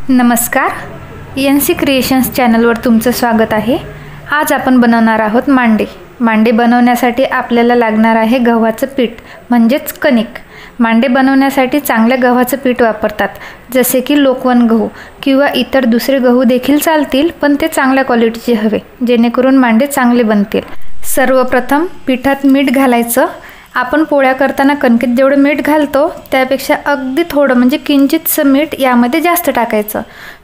नमस्कार, NC creations चॅनलवर तुमचं स्वागत आहे। आज आपण बनवणार आहोत मांडे। मांडे बनवण्यासाठी आपल्याला लागणार आहे गव्हाचं पीठ म्हणजेच कणिक। मांडे बनवण्यासाठी चांगल्या गव्हाचं पीठ वापरतात, जसे की लोकवन गहू किंवा इतर दुसरे गहू देखील चालतील, पण ते चांगल्या क्वालिटीचे हवे जेणेकरून मांडे चांगले बनतील। सर्वप्रथम पिठात मीठ घालायचं। आपण पोळ्या करताना कणकेत जेवढे मीठ घालतो त्यापेक्षा अगदी थोडं म्हणजे किंचितसं मीठ यामध्ये जास्त टाकायचं।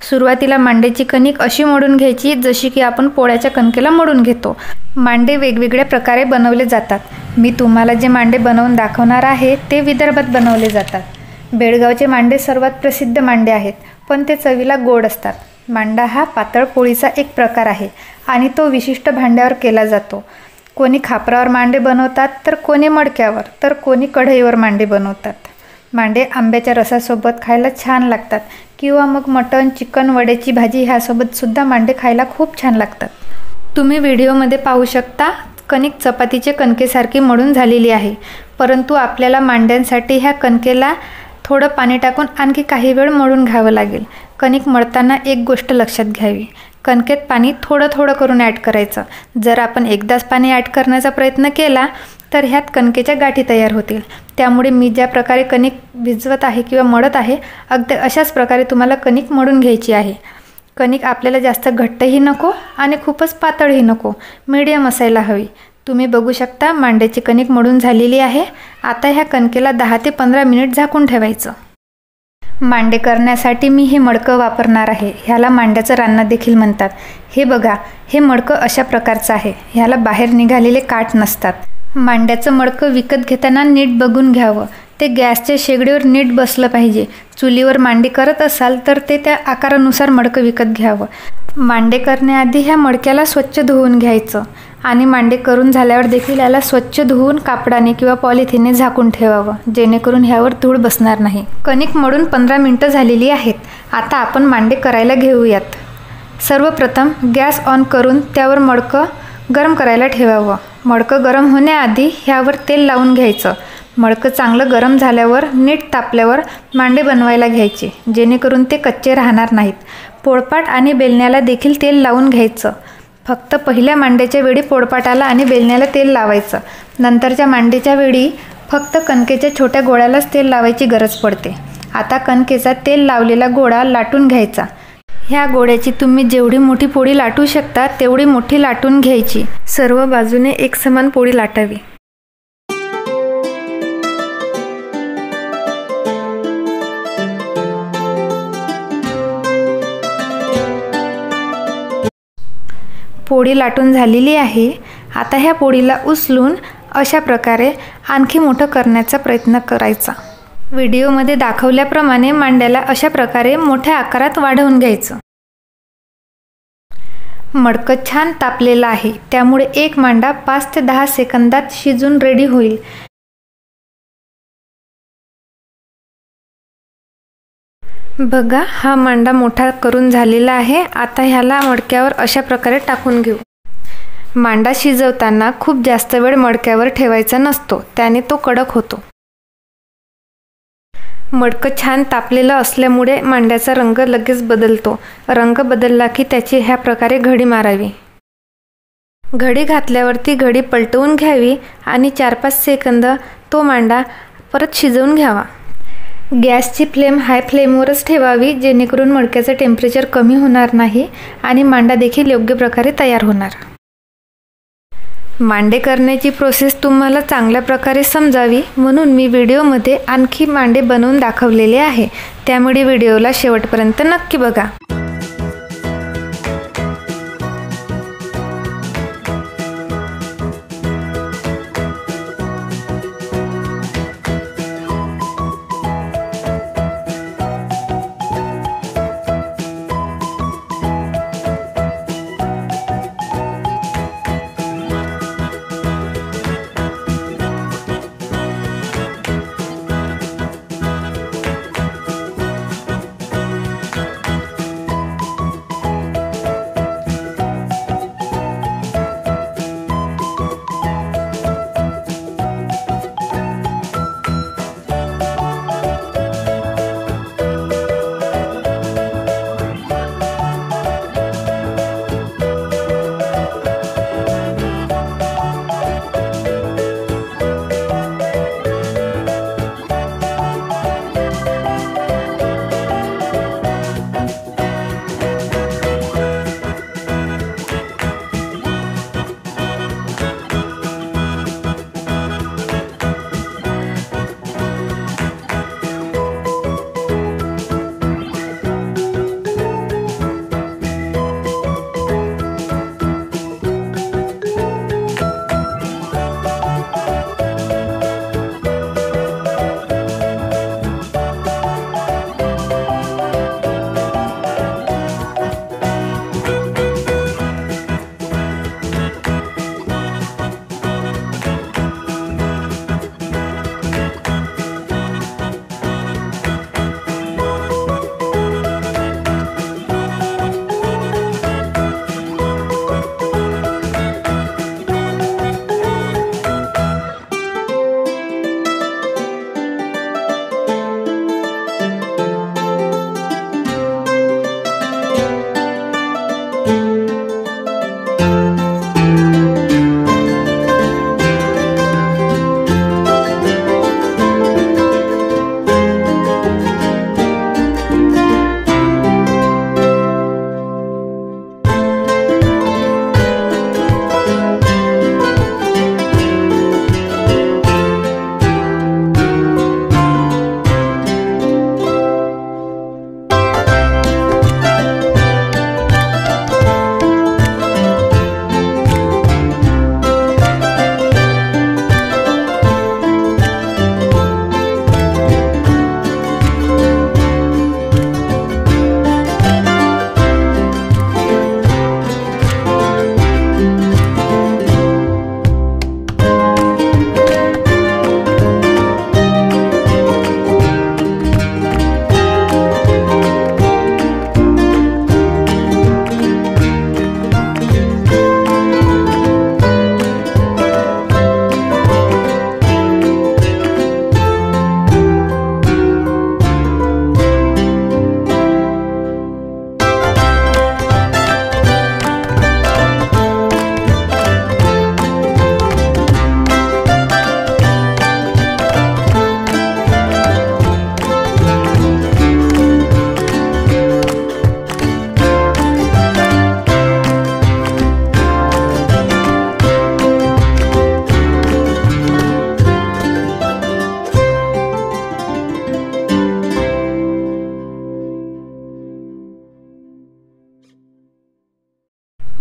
सुरुवातीला मांड्याची कणिक अशी मळून घ्यायची जशी की आपण पोळ्याच्या कणकेला मळून घेतो। मांडे वेगवेगळ्या प्रकारे बनवले जातात। मी तुम्हाला जे मांडे बनवून दाखवणार आहे ते विदर्भात बनवले जातात। बेळगावचे मांडे सर्वात प्रसिद्ध मांडे आहेत, पण ते चवीला गोड असतात। मांडा हा पातळ पोळीचा एक प्रकार आहे आणि तो विशिष्ट भांड्यावर केला जातो। कोणी खापरावर मांडे बनवतात, तर कोणी मडक्यावर, तर कोणी कढईवर मांडे बनवतात। मांडे आंब्याच्या रसासोबत खायला छान लागतात किंवा मग मटण, चिकन, वड्याची भाजी ह्यासोबत सुद्धा मांडे खायला खूप छान लागतात। तुम्ही व्हिडिओमध्ये पाहू शकता कणिक चपातीचे कणकेसारखी मळून झालेली आहे, परंतु आपल्याला मांड्यांसाठी ह्या कणकेला थोडं पाणी टाकून आणखी काही वेळ मळून घ्यावं लागेल। कणिक मळताना एक गोष्ट लक्षात घ्यावी, कणकेत पाणी थोडं थोडं करून ॲड करायचं। जर आपण एकदाच पाणी ॲड करण्याचा प्रयत्न केला तर ह्यात कणकेच्या गाठी तयार होतील। त्यामुळे मी ज्या प्रकारे कणिक भिजवत आहे किंवा मळत आहे, अगदी अशाच प्रकारे तुम्हाला कणिक मळून घ्यायची आहे। कणिक आपल्याला जास्त घट्टही नको आणि खूपच पातळही नको, मीडियम असायला हवी। तुम्ही बघू शकता मांड्याची कणिक मळून झालेली आहे। आता ह्या कणकेला 10 ते 15 मिनिट झाकून ठेवायचं। मांडे करण्यासाठी मी हे मडकं वापरणार आहे। ह्याला मांड्याचं रान्ना देखील म्हणतात। हे बघा, हे मडकं अशा प्रकारचं आहे। ह्याला बाहेर निघालेले काठ नसतात। मांड्याचं मडकं विकत घेताना नीट बघून घ्यावं, ते गॅसच्या शेगडीवर नीट बसलं पाहिजे। चुलीवर मांडे करत असाल तर ते त्या आकारानुसार मडकं विकत घ्यावं। मांडे करण्याआधी ह्या मडक्याला स्वच्छ धुवून घ्यायचं आणि मांडे करून झाल्यावर देखील याला स्वच्छ धुवून कापडाने किंवा पॉलिथिनने झाकून ठेवावं, जेणेकरून ह्यावर धूळ बसणार नाही। कणिक मळून 15 मिनिटं झालेली आहेत। आता आपण मांडे करायला घेऊयात। सर्वप्रथम गॅस ऑन करून त्यावर मडकं गरम करायला ठेवावं। मडकं गरम होण्याआधी ह्यावर तेल लावून घ्यायचं। मडकं चांगलं गरम झाल्यावर नीट तापल्यावर मांडे बनवायला घ्यायचे, जेणेकरून ते कच्चे राहणार नाहीत। पोळपाट आणि बेलण्याला देखील तेल लावून घ्यायचं। फक्त पहिल्या मांड्याच्या वेळी पोळपाटाला आणि बेलण्याला तेल लावायचं। नंतरच्या मांडीच्या वेळी फक्त कणकेच्या छोट्या गोळ्यालाच तेल लावायची गरज पडते। आता कणकेचा तेल लावलेला गोळा लाटून घ्यायचा। ह्या गोळ्याची तुम्ही जेवढी मोठी पोळी लाटू शकता तेवढी मोठी लाटून घ्यायची। सर्व बाजूने एकसमान पोळी लाटावी। पोळी लाटून झालेली आहे। आता ह्या पोळीला उचलून अशा प्रकारे आणखी मोठं करण्याचा प्रयत्न करायचा। व्हिडिओमध्ये दाखवल्याप्रमाणे मांड्याला अशा प्रकारे मोठ्या आकारात वाढवून घ्यायचं। मडकं छान तापलेलं आहे, त्यामुळे एक मांडा 5 ते 10 सेकंदात शिजून रेडी होईल। बघा, हा मांडा मोठा करून झालेला आहे। आता ह्याला मडक्यावर अशा प्रकारे टाकून घेऊ। मांडा शिजवताना खूप जास्त वेळ मडक्यावर ठेवायचा नसतो, त्याने तो कडक होतो। मडकं छान तापलेलं असल्यामुळे मांड्याचा रंग लगेच बदलतो। रंग बदलला की त्याची ह्या प्रकारे घडी मारावी। घडी घातल्यावरती घडी पलटवून घ्यावी आणि 4-5 सेकंद तो मांडा परत शिजवून घ्यावा। गॅसची फ्लेम हाय फ्लेमवरच ठेवावी, जेणेकरून मडक्याचं टेम्परेचर कमी होणार नाही आणि मांडा देखील योग्य प्रकारे तयार होणार। मांडे करण्याची प्रोसेस तुम्हाला चांगल्या प्रकारे समजावी म्हणून मी व्हिडिओमध्ये आणखी मांडे बनवून दाखवलेले आहे, त्यामुळे व्हिडिओला शेवटपर्यंत नक्की बघा।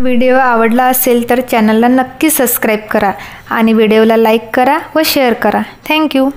व्हिडिओ आवडला असेल तर चॅनलला नक्की सबस्क्राईब करा आणि व्हिडिओला लाईक करा व शेअर करा. थँक्यू.